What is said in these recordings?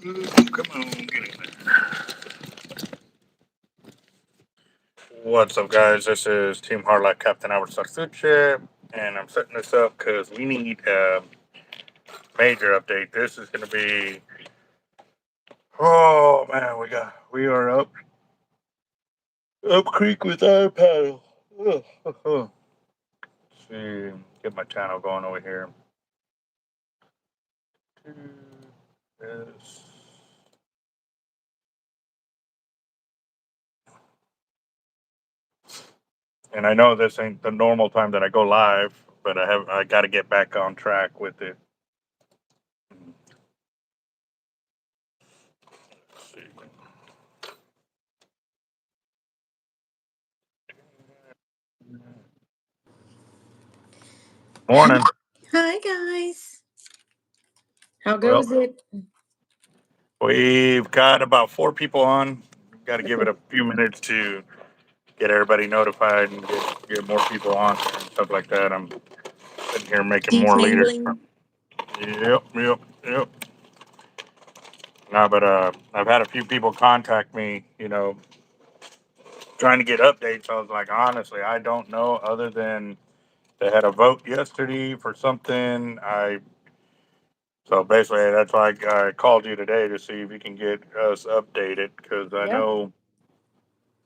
Come on, get in there. What's up, guys? This is Team Hardlight Captain Albert Sarsuche, and I'm setting this up because we need a major update. This is going to be, oh man, we are up creek with our paddle. Let's see, get my channel going over here. Yes. And I know this ain't the normal time that I go live, but I got to get back on track with it. Let's see. Morning. Hi guys. How Well, goes it? we've got about 4 people on. Got to give it a few minutes to get everybody notified and get more people on and stuff like that. I'm sitting here making more leaders. Detangling. Yep. No, but I've had a few people contact me, trying to get updates. I was like, honestly, I don't know other than they had a vote yesterday for something. So basically that's why I called you today to see if you can get us updated because I Yeah. know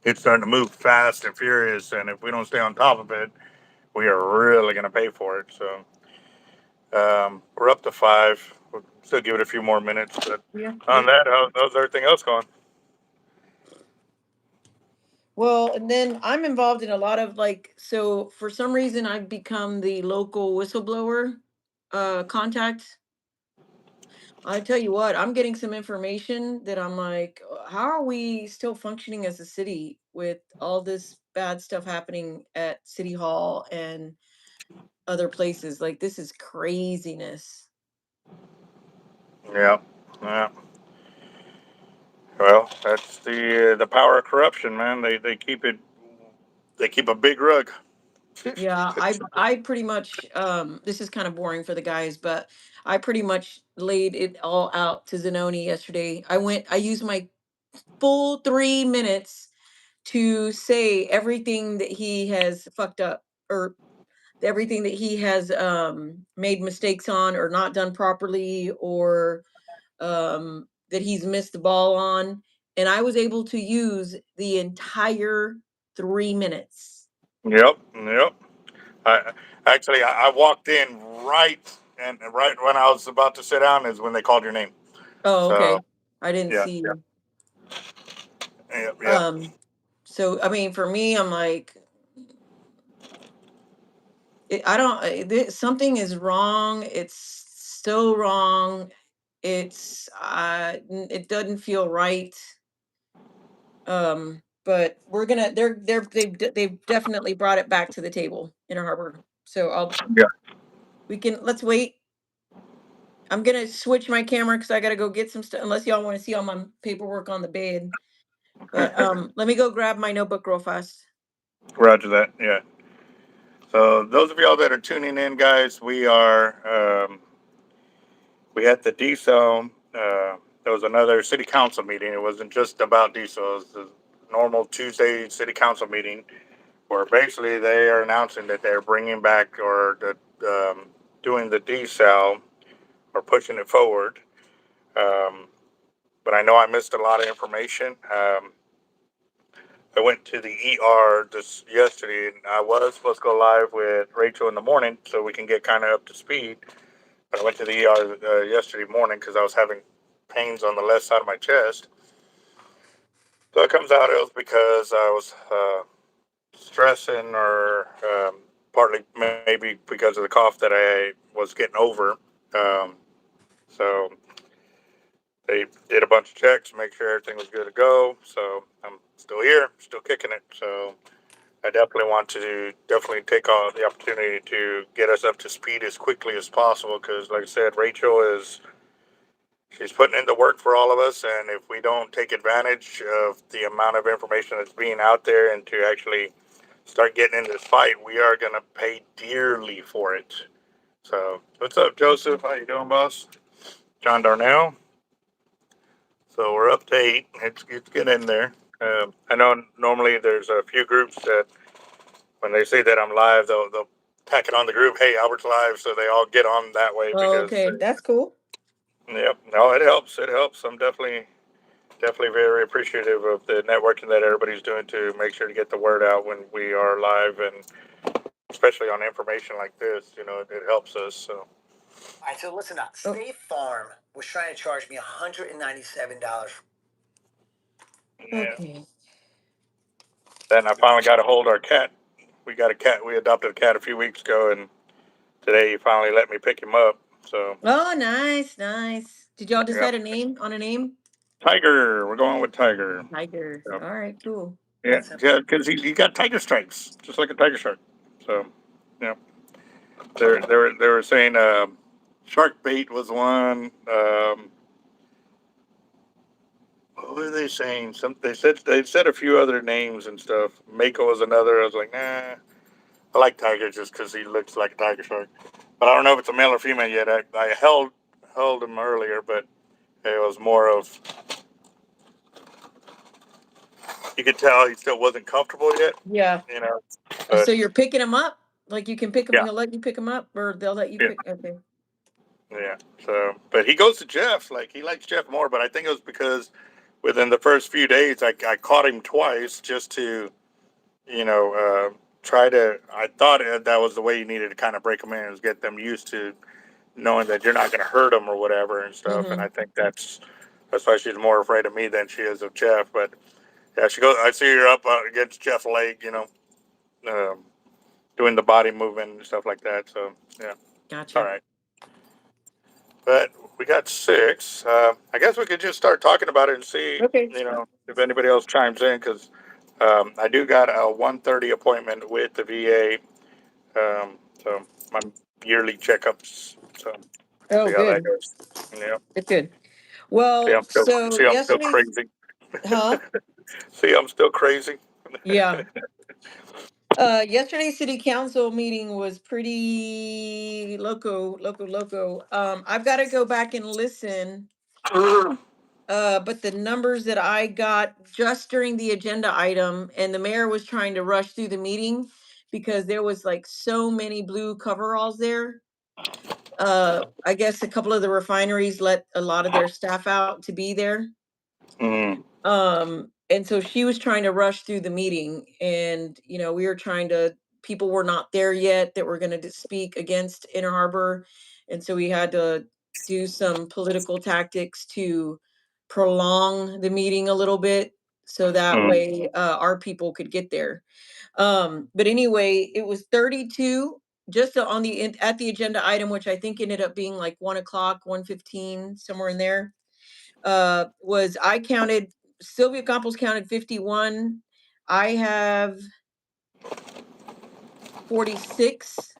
it's starting to move fast and furious, and if we don't stay on top of it, we are really going to pay for it. So we're up to 5. We'll still give it a few more minutes, but Yeah. on that, how's everything else going? Well, and then I'm involved in a lot of so for some reason I've become the local whistleblower contact. I tell you what, I'm getting some information that I'm like, how are we still functioning as a city with all this bad stuff happening at City Hall and other places? Like this is craziness. Yeah, yeah. Well, that's the power of corruption, man. They keep a big rug. Yeah, I pretty much this is kind of boring for the guys, but I pretty much laid it all out to Zanoni yesterday. I used my full 3 minutes to say everything that he has fucked up or everything that he has made mistakes on or not done properly or that he's missed the ball on. And I was able to use the entire 3 minutes. Yep. I I walked in right when I was about to sit down is when they called your name. Oh, So okay. I didn't yeah, see. yeah. Um, so I mean, for me, I'm like, I don't. Something is wrong. It's so wrong. It doesn't feel right. But we're gonna. They've definitely brought it back to the table, Inner Harbor. So Yeah. let's wait. I'm gonna switch my camera because I gotta go get some stuff. Unless y'all want to see all my paperwork on the bed. But let me go grab my notebook real fast. Roger that. Yeah. So those of y'all that are tuning in, guys, we had the Desal. There was another city council meeting. It wasn't just about Desal. It was the normal Tuesday city council meeting where basically they are announcing that they're bringing back or doing the Desal or pushing it forward. Um, but I know I missed a lot of information. I went to the ER this yesterday, and I was supposed to go live with Rachel in the morning so we can get kind of up to speed. But I went to the ER yesterday morning because I was having pains on the left side of my chest. So it comes out it was because I was stressing, or partly maybe because of the cough that I was getting over. Um, so they did a bunch of checks, make sure everything was good to go. So I'm still here, still kicking it. So I definitely want to definitely take all the opportunity to get us up to speed as quickly as possible because, like I said, Rachel is she's putting in the work for all of us, and if we don't take advantage of the amount of information that's being out there and to actually start getting in this fight, we are going to pay dearly for it. So, what's up, Joseph? How you doing, boss? John Darnell. So we're up to 8. It's getting in there. I know normally there's a few groups that when they say that I'm live, they'll tack it on the group. Hey, Albert's live, so they all get on that way Oh, because okay, that's cool. yep, no, it helps. It helps. I'm definitely very appreciative of the networking that everybody's doing to make sure to get the word out when we are live, and especially on information like this. It helps us. So All right, so listen up. State Farm was trying to charge me $197. yeah. Okay. Then I finally got a hold of our cat. We got a cat. We adopted a cat a few weeks ago, and today he finally let me pick him up. So Oh, nice, nice. Did y'all yeah, decide a name on a name? Tiger. We're going with Tiger. Tiger. Yeah, All right, cool. yeah, because he got tiger stripes, just like a tiger shark. So yeah, they were saying shark bait was one. What were they saying? They said a few other names and stuff. Mako was another. I was like, nah. I like Tiger just because he looks like a tiger shark. But I don't know if it's a male or female yet. I held him earlier, but it was more of you could tell he still wasn't comfortable yet. Yeah. You know, So but you're picking them up? Like you can pick them, yeah, he'll let you pick them up, or they'll let you yeah, pick. Okay. yeah. So, but he goes to Jeff. Like he likes Jeff more. But I think it was because within the first few days, I caught him twice just to you know try to. I thought that was the way you needed to kind of break them in, is get them used to knowing that you're not going to hurt them or whatever and stuff. And Mm-hmm. I think that's why she's more afraid of me than she is of Jeff. But yeah, she goes. I see her up against Jeff's leg, um, doing the body movement and stuff like that. So yeah, it's all Gotcha. right. But we got 6. I guess we could just start talking about it and see, Okay. if anybody else chimes in because I do got a 1:30 appointment with the VA. So my yearly checkups. So Oh, see how that good. goes. Yeah. Good, good. See, Well, I'm still so see, I'm still yesterday's, crazy. huh? See, I'm still crazy. Yeah. Yesterday's city council meeting was pretty loco. I've got to go back and listen. But the numbers that I got just during the agenda item, and the mayor was trying to rush through the meeting because there was like so many blue coveralls there. I guess a couple of the refineries let a lot of their staff out to be there. Mm, And so she was trying to rush through the meeting, and we were trying to, people were not there yet that were going to speak against Inner Harbor, and so we had to do some political tactics to prolong the meeting a little bit so that mm, way our people could get there. But anyway, it was 32 just on at the agenda item, which I think ended up being like 1 o'clock, 1:15, somewhere in there. Was I counted, Sylvia Campos counted 51. I have 46.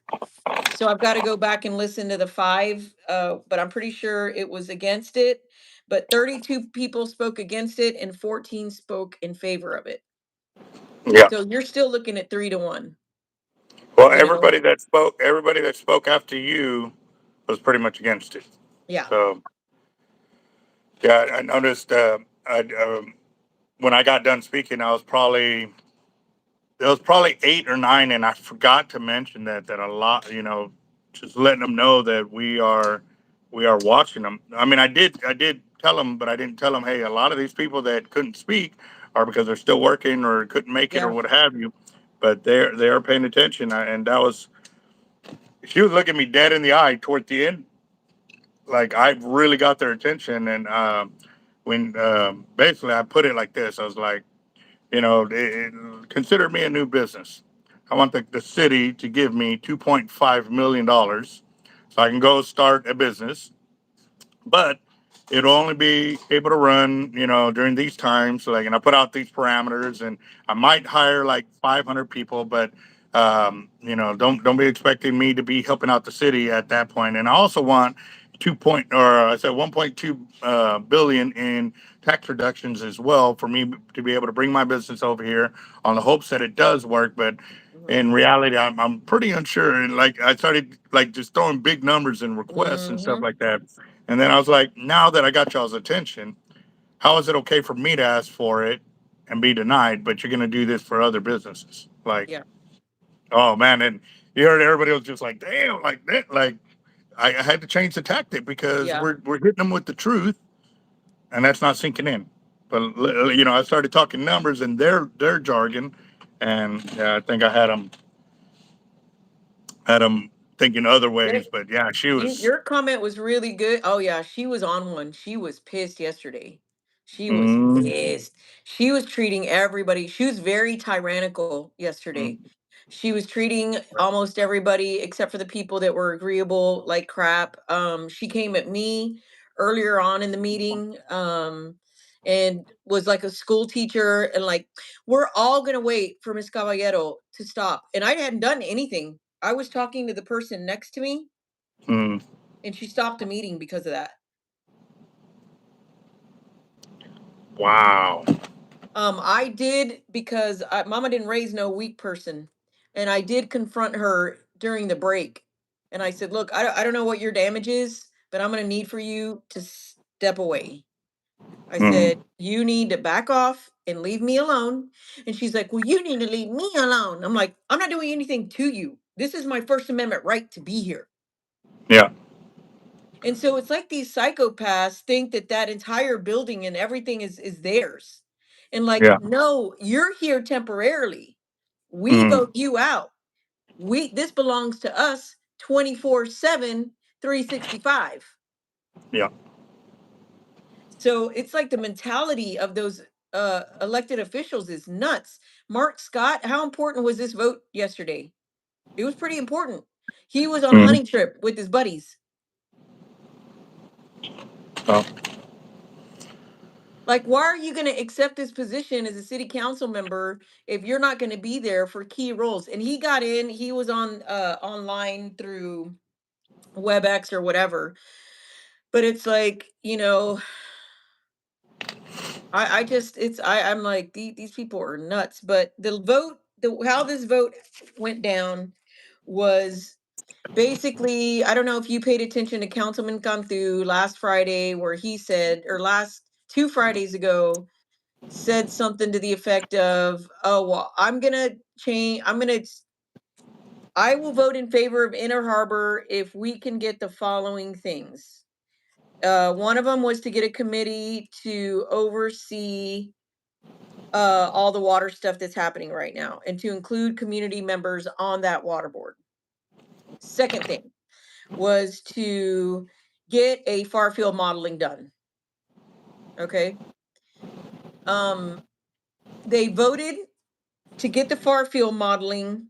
So I've got to go back and listen to the 5, but I'm pretty sure it was against it. But 32 people spoke against it and 14 spoke in favor of it. yeah. So you're still looking at 3-1, Well, you know? everybody that spoke after you was pretty much against it. Yeah. So yeah, I noticed. When I got done speaking, there was probably 8 or 9, and I forgot to mention that a lot, just letting them know that we are watching them. I mean, I did tell them, but I didn't tell them, hey, a lot of these people that couldn't speak are because they're still working or couldn't make it or Yeah. what have you. But they are paying attention, and that was she was looking me dead in the eye toward the end, like I really got their attention, and when basically I put it like this, I was like, consider me a new business. I want the city to give me $2.5 million so I can go start a business, but it'll only be able to run, during these times. So, like, and I put out these parameters, and I might hire like 500 people, but don't be expecting me to be helping out the city at that point. And I also want 1.2 billion in tax reductions as well for me to be able to bring my business over here on the hopes that it does work. But Hmm. in reality, I'm pretty unsure. And like I started like just throwing big numbers and requests and stuff Hmm. like that. And then I was like, now that I got y'all's attention, how is it okay for me to ask for it and be denied, but you're going to do this for other businesses? Like, Yeah. oh man, and you heard everybody was just like, damn, like that, like I had to change the tactic because Yeah. we're hitting them with the truth, and that's not sinking in. But I started talking numbers and their jargon, and yeah, I think I had them thinking other ways. But yeah, she was. Your comment was really good. Oh yeah, she was on one. She was pissed yesterday. She was Mm, pissed. She was treating everybody. She was very tyrannical yesterday. mm, She was treating almost everybody except for the people that were agreeable like crap. She came at me earlier on in the meeting, and was like a school teacher and like, we're all gonna wait for Miss Caballero to stop. And I hadn't done anything. I was talking to the person next to me mm. and she stopped the meeting because of that. Wow. I did because Mama didn't raise no weak person, and I did confront her during the break, and I said, "Look, I don't know what your damage is, but I'm gonna need for you to step away." I Mm, said, "You need to back off and leave me alone." And she's like, "Well, you need to leave me alone." I'm like, "I'm not doing anything to you. This is my First Amendment right to be here." yeah. And so it's like these psychopaths think that that entire building and everything is theirs. And like, Yeah. no, you're here temporarily. We Mm, vote you out. We This belongs to us 24/7, 365. yeah. So it's like the mentality of those elected officials is nuts. Mark Scott, how important was this vote yesterday? It was pretty important. He was on a Mm, hunting trip with his buddies. well, Like, why are you going to accept this position as a city council member if you're not going to be there for key roles? And he got in, he was on online through WebEx or whatever. But it's like, I just I'm like these people are nuts. But the vote, the how this vote went down was basically, I don't know if you paid attention to Councilman Cantu last Friday where he said, or last 2 Fridays ago, said something to the effect of, "Oh, well, I will vote in favor of Inner Harbor if we can get the following things." One of them was to get a committee to oversee all the water stuff that's happening right now and to include community members on that water board. Second thing was to get a far field modeling done. Okay. Um, they voted to get the far field modeling.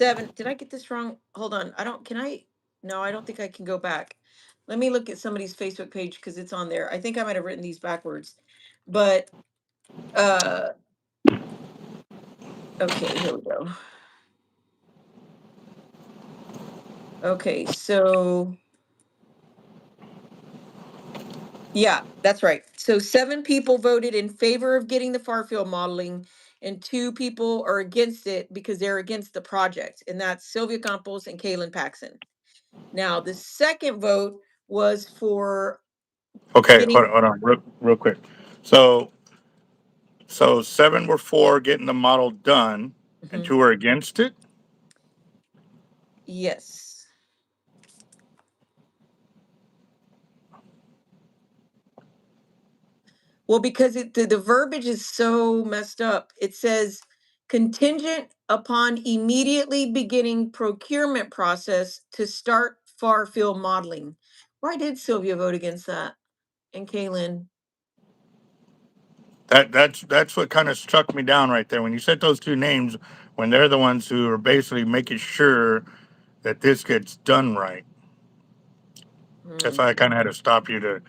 Seven. Did I get this wrong? Hold on. I don't. Can I? No, I don't think I can go back. Let me look at somebody's Facebook page because it's on there. I think I might have written these backwards. But uh okay, here we go. Okay, so yeah, that's right. So 7 people voted in favor of getting the far field modeling, and 2 people are against it because they're against the project, and that's Sylvia Campos and Kaylin Paxson. Now, the second vote was for okay. getting. Hold on, real quick. So, so 7 were for getting the model done, and Mhm. 2 were against it. Yes. Well, because the verbiage is so messed up. It says contingent upon immediately beginning procurement process to start far field modeling. Why did Sylvia vote against that? And Kaylin? That's what kind of struck me down right there when you said those two names. When they're the ones who are basically making sure that this gets done right. That's Mm. why I kind of had to stop you to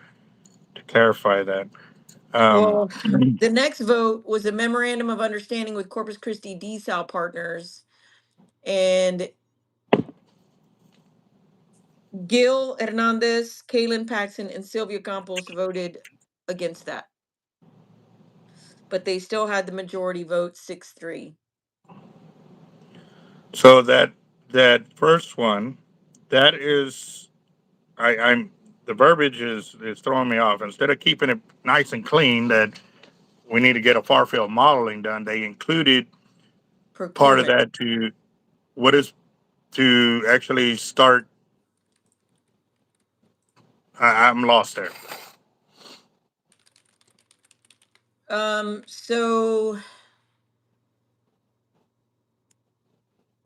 clarify that. Um, Well, the next vote was a memorandum of understanding with Corpus Christi Desal partners, and Gil Hernandez, Kaylin Paxson, and Sylvia Campos voted against that. But they still had the majority vote, 6-3. so that first one, that is, I'm the verbiage is throwing me off. Instead of keeping it nice and clean, that we need to get a far field modeling done, they included part of Procurement. that to what is to actually start. I'm lost there. So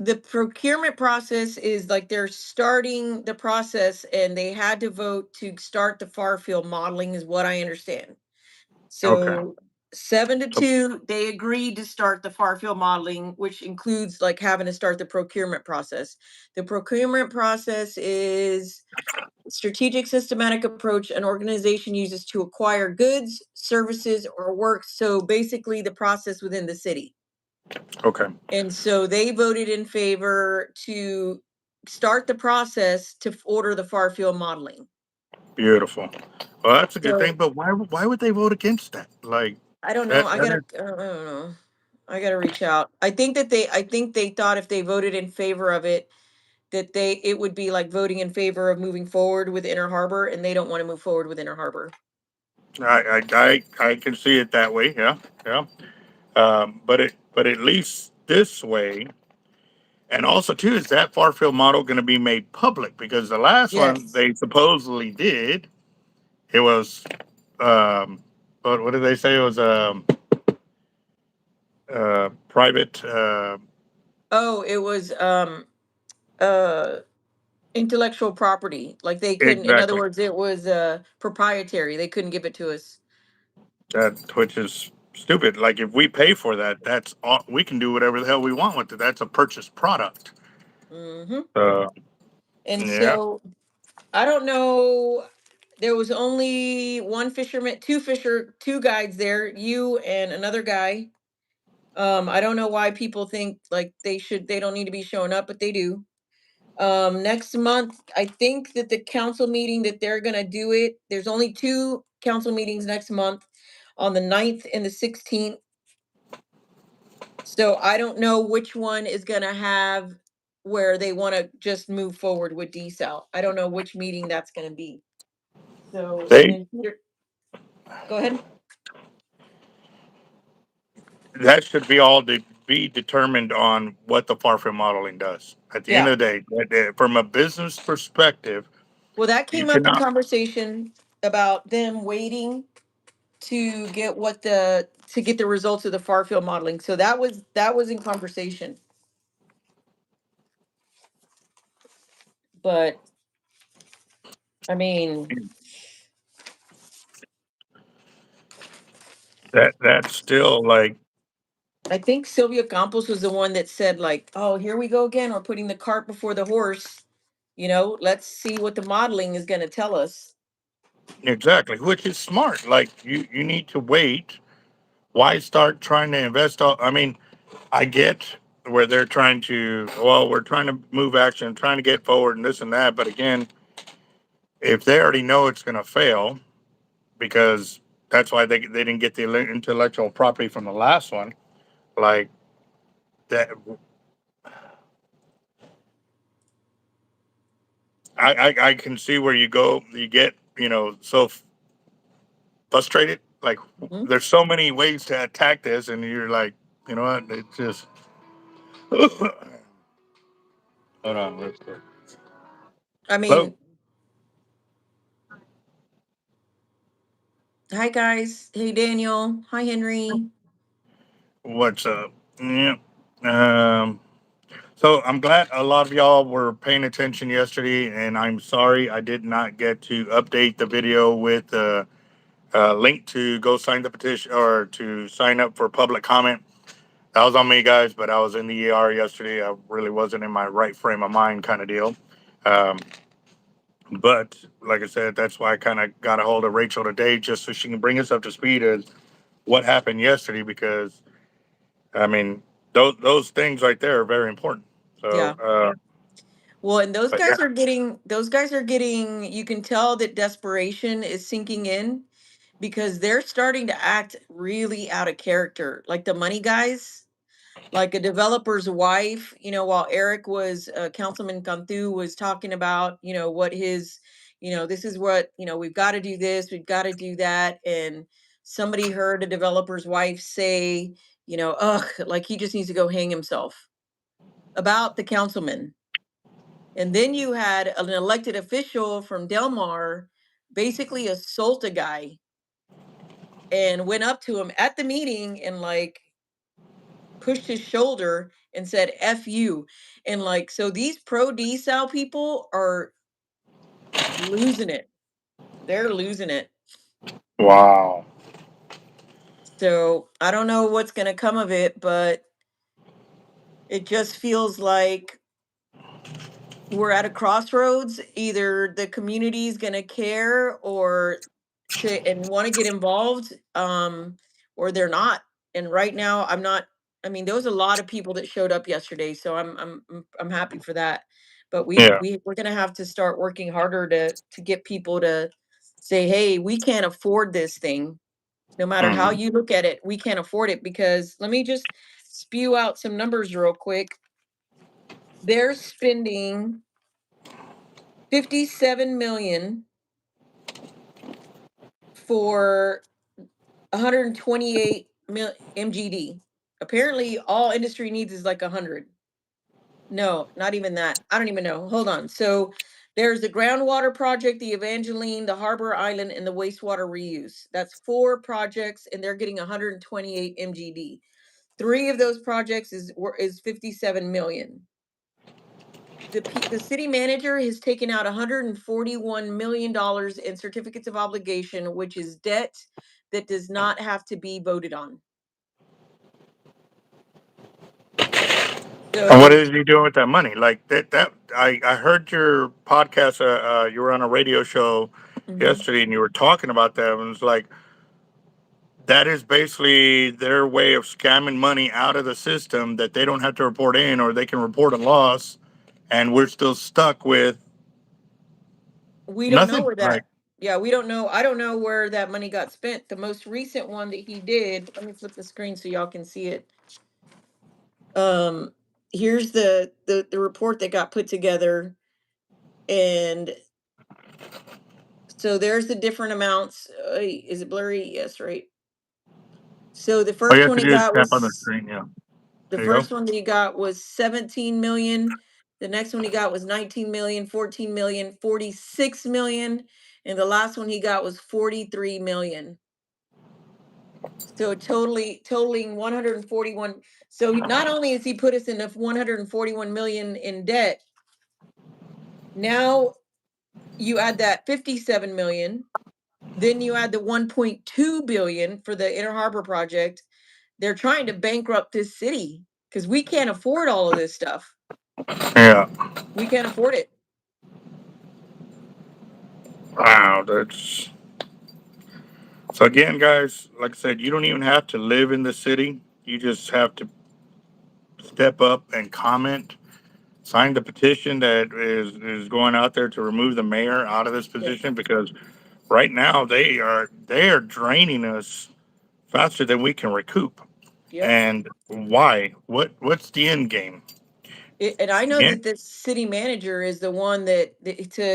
the procurement process is like they're starting the process and they had to vote to start the far field modeling is what I understand. Okay. So 7 to So 2, they agreed to start the far field modeling, which includes like having to start the procurement process. The procurement process is strategic systematic approach an organization uses to acquire goods, services, or work. So basically the process within the city. okay, And so they voted in favor to start the process to order the far field modeling. beautiful. Well, that's a good thing. So But why would they vote against that? Like I don't know. that I that gotta. is I don't know. I gotta reach out. I think that they. I think they thought if they voted in favor of it, that it would be like voting in favor of moving forward with Inner Harbor, and they don't want to move forward with Inner Harbor. I can see it that way. Yeah, yeah. But at least this way, and also too, is that far field model going to be made public? Because the last one Yes. they supposedly did, it was, um, what did they say? It was private. Oh, it was uh intellectual property. Like they couldn't. In other Exactly. words, it was proprietary. They couldn't give it to us. That which is stupid. Like if we pay for that, that's all we can do whatever the hell we want with it. That's a purchased product. Hmm. Uh, And yeah. so I don't know. There was only one fisherman, two guides there, you and another guy. I don't know why people think like they don't need to be showing up, but they do. Next month, I think that the council meeting that they're gonna do it, there's only two council meetings next month on the 9th and the 16th. So I don't know which one is gonna have where they want to just move forward with Desal. I don't know which meeting that's gonna be. So, and They then go ahead. that should be all to be determined on what the far field modeling does. At the end Yeah. of the day, from a business perspective, Well, that you came up in cannot. conversation about them waiting to get to get the results of the far field modeling. So that was in conversation. But I mean, That's still like I think Sylvia Campos was the one that said like, "Oh, here we go again. We're putting the cart before the horse. Let's see what the modeling is going to tell us." exactly, which is smart. Like you need to wait. Why start trying to invest all? I mean, I get where they're trying to. Well, we're trying to move action, trying to get forward, and this and that. But again, if they already know it's going to fail, because that's why they didn't get the intellectual property from the last one. Like that, I can see where you get so frustrated. Like Mhm. there's so many ways to attack this, and you're like, you know what? It's just hold on, let's go. I Hello, mean, hi guys. Hey Daniel. Hi Henry. what's up? Yeah. Um. So I'm glad a lot of y'all were paying attention yesterday, and I'm sorry I did not get to update the video with link to go sign the petition or to sign up for public comment. That was on me, guys, but I was in the ER yesterday. I really wasn't in my right frame of mind, kind of deal. Um, but like I said, that's why I kind of got a hold of Rachel today, just so she can bring us up to speed as what happened yesterday. Because I mean, those things right there are very important. So, Yeah. Well, and but yeah, those guys are getting, you can tell that desperation is sinking in because they're starting to act really out of character. Like the money guys, like a developer's wife, while Eric was, Councilman Cantu was talking about, what his, this is what, we've got to do this, we've got to do that. And somebody heard a developer's wife say, ugh, like he just needs to go hang himself about the councilman. And then you had an elected official from Del Mar basically assault a guy and went up to him at the meeting and like pushed his shoulder and said F you. And like, so these pro Desal people are losing it. They're losing it. Wow. So I don't know what's going to come of it, but it just feels like we're at a crossroads. Either the community is going to care or and want to get involved, or they're not. And right now, I'm not. I mean, there was a lot of people that showed up yesterday, so I'm happy for that. But Yeah. we're going to have to start working harder to get people to say, hey, we can't afford this thing. No matter how Mhm. you look at it, we can't afford it. Because let me just spew out some numbers real quick. They're spending 57 million for 128 MGD. Apparently, all industry needs is like 100. No, not even that. I don't even know. Hold on. So there's the groundwater project, the Evangeline, the Harbor Island, and the wastewater reuse. That's 4 projects, and they're getting 128 MGD. 3 of those projects is 57 million. The city manager has taken out $141 million in certificates of obligation, which is debt that does not have to be voted on. And what So is he doing with that money? Like that I heard your podcast. You were on a radio show mhm, yesterday, and you were talking about that. And it's like that is basically their way of scamming money out of the system that they don't have to report in, or they can report a loss, and we're still stuck with we don't know nothing. where Like, that. Yeah, we don't know. I don't know where that money got spent. The most recent one that he did. Let me flip the screen so y'all can see it. Um, Here's the report that got put together, and so there's the different amounts. Is it blurry? Yes, right. So the all you first have one to he do is got tap on the was screen. Yeah, the there you go. first one that he got was 17 million. The next one he got was 19 million, 14 million, 46 million, and the last one he got was 43 million. So totaling 141. So not only has he put us in 141 million in debt, now you add that 57 million, then you add the 1.2 billion for the Inner Harbor project. They're trying to bankrupt this city because we can't afford all of this stuff. Yeah. We can't afford it. Wow. That's so again, guys. Like I said, you don't even have to live in the city. You just have to step up and comment, sign the petition that is going out there to remove the mayor out of this Yep. position, because right now they are draining us faster than we can recoup. Yep. And why? What's the end game? And I know Yeah. that the city manager is the one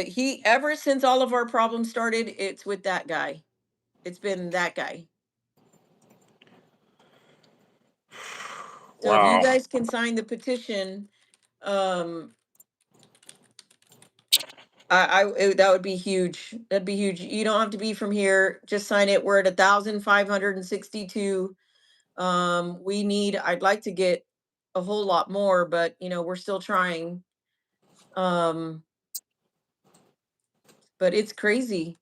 he ever since all of our problems started, it's with that guy. It's been that guy. So if you Wow. guys can sign the petition, um, that would be huge. That'd be huge. You don't have to be from here. Just sign it. We're at 1,562. I'd like to get a whole lot more, but we're still trying. Um, but it's crazy.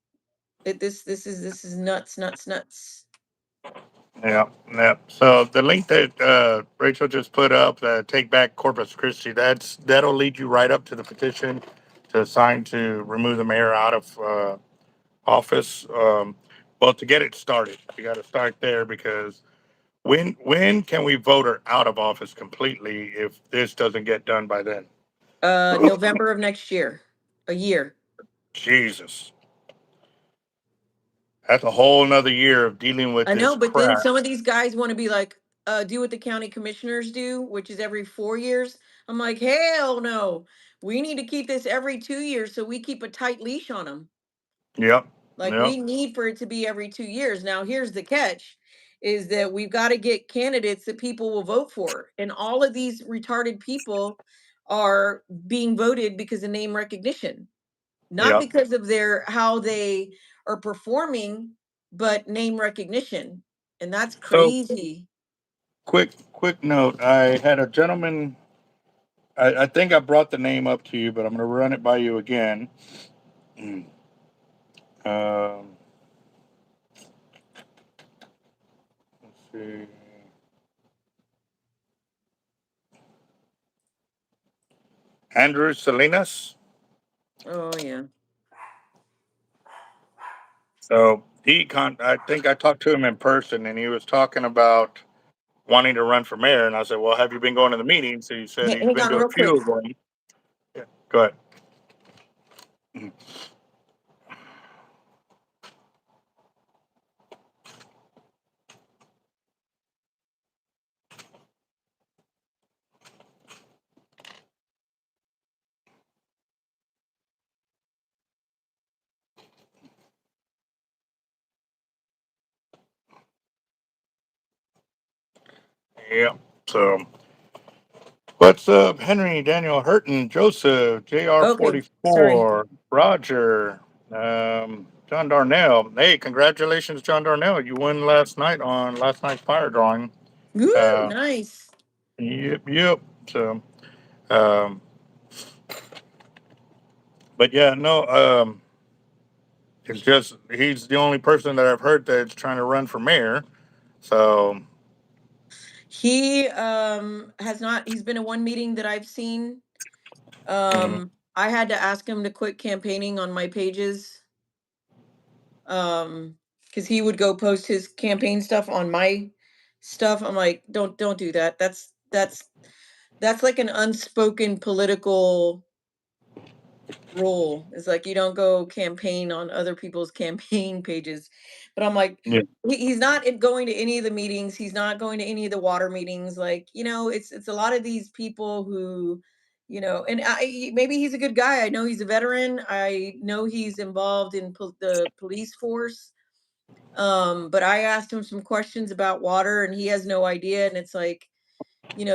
This is nuts, nuts, nuts. Yeah, yeah. So the link that Rachel just put up, "Take Back Corpus Christi," that'll lead you right up to the petition to sign to remove the mayor out of office. Well, to get it started, you got to start there, because when can we vote her out of office completely if this doesn't get done by then? November of next year, a year. Jesus, that's a whole nother year of dealing with I this know, but then crap. some of these guys want to be like, do what the county commissioners do, which is every 4 years. I'm like, hell no. We need to keep this every 2 years so we keep a tight leash on them. Yep. Like Yep. we need for it to be every 2 years. Now, here's the catch is that we've got to get candidates that people will vote for. And all of these retarded people are being voted because of name recognition, not Yep. because of their how they are performing, but name recognition. And that's So crazy. quick note. I had a gentleman. I think I brought the name up to you, but I'm going to run it by you again. Mm. Um, let's see. Andrew Salinas. Oh yeah. So I think I talked to him in person, and he was talking about wanting to run for mayor. And I said, "Well, have you been going to the meetings?" So he said he's Hang been on to a real quick. few of them. Yeah, go ahead. Mhm. Yeah. So what's up, Henry, Daniel, Hurton, Joseph, JR Okay, sorry. 44, Roger, John Darnell. Hey, congratulations, John Darnell. You won last night on last night's fire drawing. Woo, Uh, nice. yep. So, um, but yeah, no, it's just he's the only person that I've heard that's trying to run for mayor. So, He has not he's been in one meeting that I've seen. mm, I had to ask him to quit campaigning on my pages. Because he would go post his campaign stuff on my stuff. I'm like, don't do that. That's like an unspoken political rule. It's like you don't go campaign on other people's campaign pages. But I'm like, yeah, he's not going to any of the meetings. He's not going to any of the water meetings. Like, it's a lot of these people who, and maybe he's a good guy. I know he's a veteran. I know he's involved in the police force. But I asked him some questions about water and he has no idea. And it's like,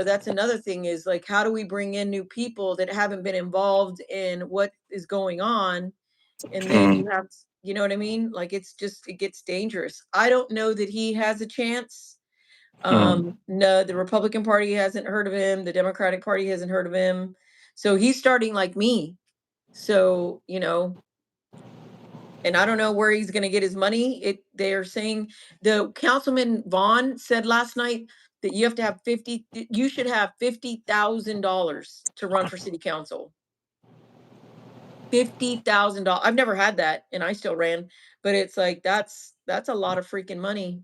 that's another thing is like, how do we bring in new people that haven't been involved in what is going on? And then mm, you have, you know what I mean? Like, it gets dangerous. I don't know that he has a chance. mm. No, the Republican Party hasn't heard of him. The Democratic Party hasn't heard of him. So he's starting like me. So, and I don't know where he's going to get his money. They're saying the councilman Vaughn said last night that you have to have you should have $50,000 to run for city council. $50,000. I've never had that, and I still ran, but it's like that's a lot of freaking money.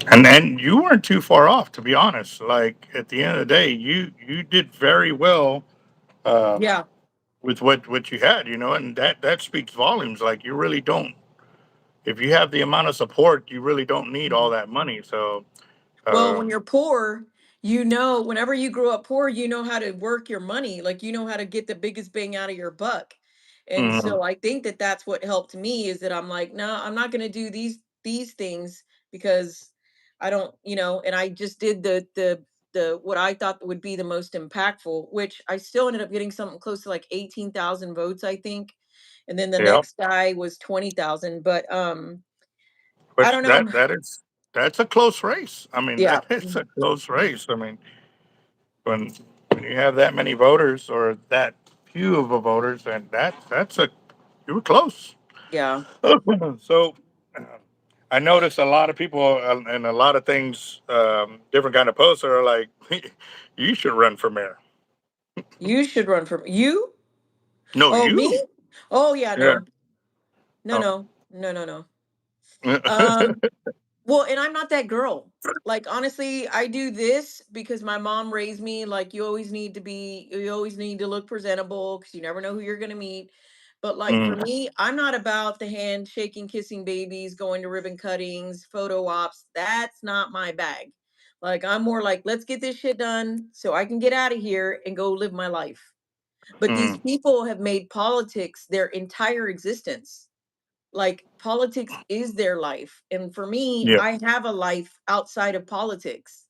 And you weren't too far off, to be honest. Like at the end of the day, you did very well. Um, Yeah. with what you had, and that speaks volumes. Like you really don't. If you have the amount of support, you really don't need all Mhm. that money. So, Well, when um, you're poor, whenever you grew up poor, you know how to work your money. Like, you know how to get the biggest bang out of your buck. And mm, so I think that that's what helped me is that I'm like, no, I'm not going to do these things because I don't, and I just did the what I thought would be the most impactful, which I still ended up getting something close to like 18,000 votes, I think. And then the yeah, next guy was 20,000, but I which don't know. that's a close race. I mean, Yeah. that is a close race. I mean, when when you have that many voters or that few of a voters, and that's a you were close. Yeah. So. I noticed a lot of people and a lot of things, different kind of posts are like, you should run for mayor. You should run for you? No, Oh, me? you. Oh yeah, Yeah. no. No, Oh. no. No, no, no. Um, well, and I'm not that girl. Like honestly, I do this because my mom raised me like you always need to look presentable because you never know who you're gonna meet. But like for Mm, me, I'm not about the handshaking, kissing babies, going to ribbon cuttings, photo ops. That's not my bag. Like I'm more like, let's get this shit done so I can get out of here and go live my life. But these mm, people have made politics their entire existence. Like politics is their life. And for me, Yeah. I have a life outside of politics.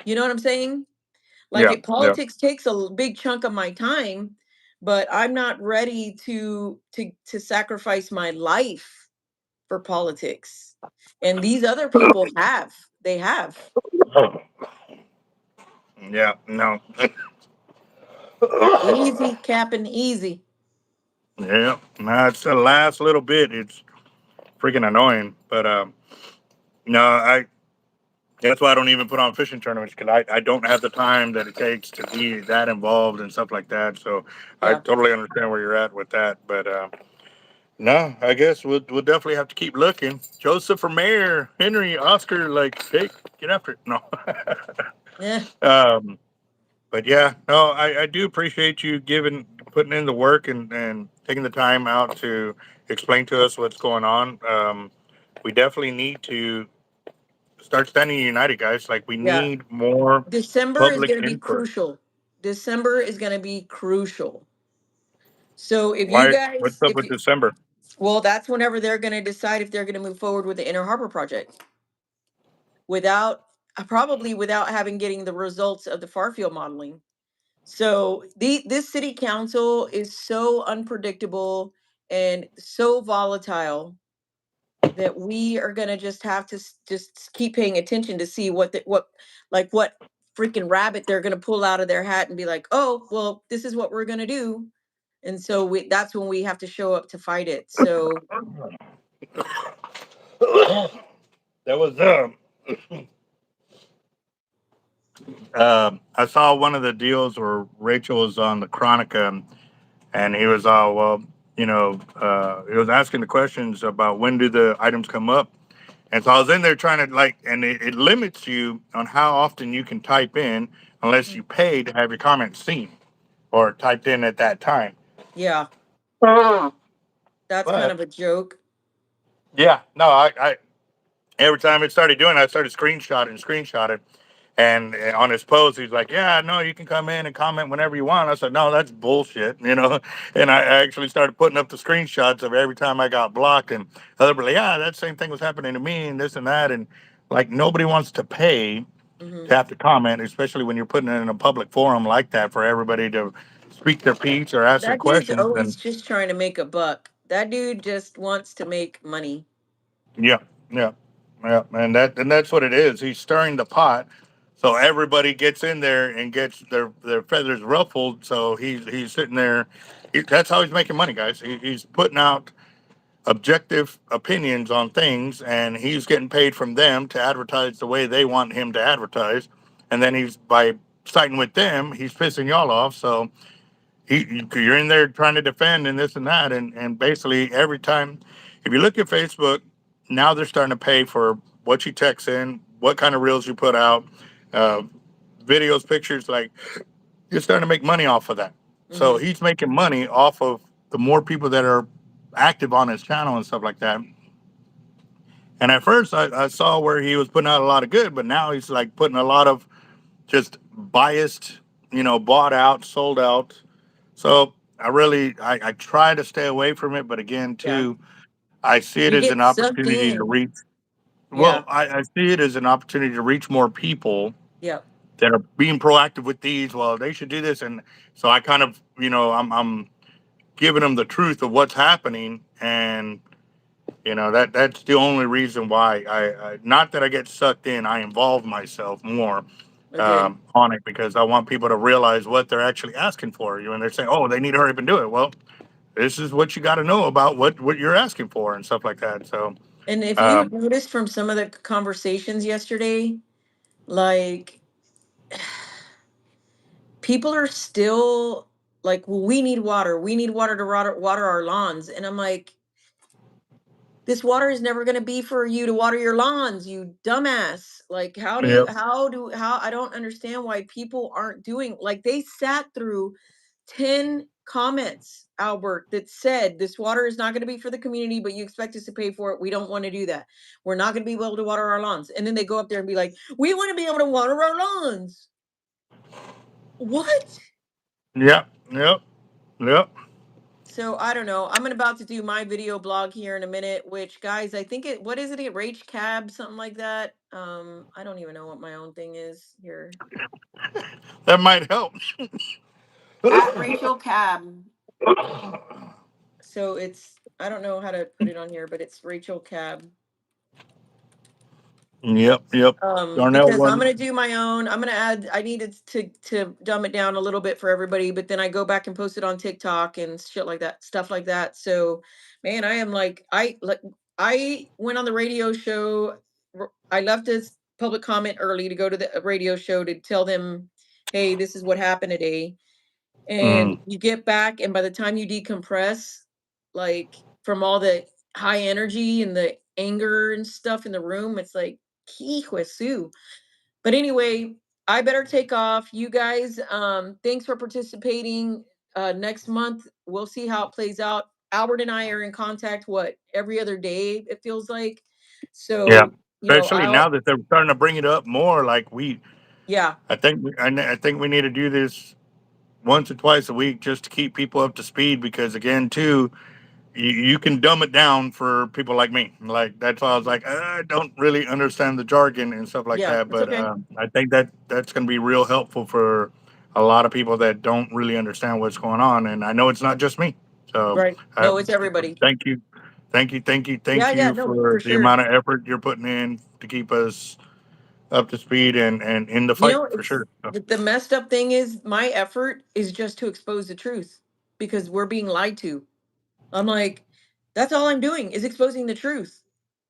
You know what I'm saying? Like Yeah. Yeah. politics takes a big chunk of my time, but I'm not ready to sacrifice my life for politics. And these other people have. They have. Yeah. No. Easy, Captain, easy. Yeah. No, it's the last little bit. It's freaking annoying. But no, I. That's why I don't even put on fishing tournaments because I don't have the time that it takes to be that involved and stuff like that. So I Yeah. totally understand where you're at with that. But no, I guess we'll definitely have to keep looking. Joseph for mayor, Henry, Oscar, like, hey, get after it. No. Yeah. um, but yeah, no, I do appreciate you putting in the work and taking the time out to explain to us what's going on. We definitely need to start standing united, guys. Like we Yeah. need more December is public going to be input. crucial. December is going to be crucial. So if you Why? What's guys, up if with you, December? well, that's whenever they're going to decide if they're going to move forward with the Inner Harbor project without probably without having getting the results of the far field modeling. So this city council is so unpredictable and so volatile that we are going to just have to just keep paying attention to see what freaking rabbit they're going to pull out of their hat and be like, oh well, this is what we're going to do. And so that's when we have to show up to fight it. So That was I saw one of the deals where Rachel was on the Chronica, and he was all well, he was asking the questions about when do the items come up. And so I was in there trying to like, and it limits you on how often you can type in unless you pay to have your comments seen or typed in at that time. yeah, that's kind But of a joke. yeah, no, I every time it started doing, I started screenshotting. And on his post, he's like, "Yeah, no, you can come in and comment whenever you want." I said, "No, that's bullshit," you know. And I actually started putting up the screenshots of every time I got blocked, and other people, yeah, that same thing was happening to me, and this and that, and like nobody wants to pay Hmm. to have to comment, especially when you're putting it in a public forum like that for everybody to speak their piece or ask their That dude's questions. And always just trying to make a buck. That dude just wants to make money. yeah, yeah, yeah, and that's what it is. He's stirring the pot, so everybody gets in there and gets their feathers ruffled. So he's sitting there. That's how he's making money, guys. He's putting out objective opinions on things, and he's getting paid from them to advertise the way they want him to advertise. And then he's by siding with them, he's pissing y'all off. So you're in there trying to defend and this and that, and basically every time, if you look at Facebook, now they're starting to pay for what you text in, what kind of reels you put out, uh, videos, pictures. Like you're starting to make money off of that. So Hmm. he's making money off of the more people that are active on his channel and stuff like that. And at first, I saw where he was putting out a lot of good, but now he's like putting a lot of just biased, bought out, sold out. So I try to stay away from it, but again, Yeah, too, I see it you as an get sucked opportunity to in. reach. Yeah. Well, I see it as an opportunity to reach more people Yep. that are being proactive with these. Well, they should do this, and so I kind of, I'm giving them the truth of what's happening, and that's the only reason why I not that I get sucked in. I involve myself more Okay. on it because I want people to realize what they're actually asking for. You and they're saying, "Oh, they need to hurry up and do it." Well, this is what you got to know about what you're asking for and stuff like that. So, And if you um, noticed from some of the conversations yesterday, like people are still like, well, we need water. We need water to water our lawns. And I'm like, this water is never going to be for you to water your lawns, you dumbass. Like, yep, how I don't understand why people aren't doing like they sat through 10 comments, Albert, that said this water is not going to be for the community, but you expect us to pay for it. We don't want to do that. We're not going to be able to water our lawns. And then they go up there and be like, we want to be able to water our lawns. What? yep, yep, yep. So I don't know. I'm about to do my video blog here in a minute, which guys, I think what is it? Rach Cab, something like that. I don't even know what my own thing is here. That might help. At Rachel Cab. So I don't know how to put it on here, but it's Rachel Cab. Yep. Darnell Because I'm one. gonna do my own. I'm gonna add. I needed to dumb it down a little bit for everybody, but then I go back and post it on TikTok and shit like that, stuff like that. So, man, I am I went on the radio show. I left this public comment early to go to the radio show to tell them, hey, this is what happened today. And you get back, and by the time you decompress, like from all the high energy and the anger and stuff in the room, it's like, Sue. But anyway, I better take off. You guys, thanks for participating. Next month, we'll see how it plays out. Albert and I are in contact, every other day, it feels like. Yeah. So, Especially now that they're starting to bring it up more, like yeah, I think we need to do this once or twice a week just to keep people up to speed because again, too, you can dumb it down for people like me. Like that's why I was like, I don't really understand the jargon and stuff like yeah, that. it's But okay. I think that's going to be real helpful for a lot of people that don't really understand what's going on. And I know it's not just me. So Right. No, it's everybody. thank you, thank Yeah, yeah, you no, for for the sure. amount of effort you're putting in to keep us up to speed and in the You fight know, for it's sure. So, the messed up thing is my effort is just to expose the truth because we're being lied to. I'm like, that's all I'm doing is exposing the truth.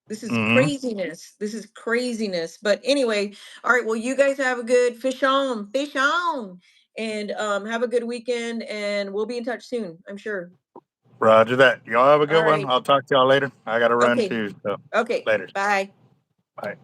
This is mhm. craziness. This is craziness. But anyway, all right. Well, you guys have a good fish on, and have a good weekend. And we'll be in touch soon. I'm sure. Roger that. Y'all have a All good one. right. I'll talk to y'all later. I got to run Okay. too. So Okay. later. Bye. Bye.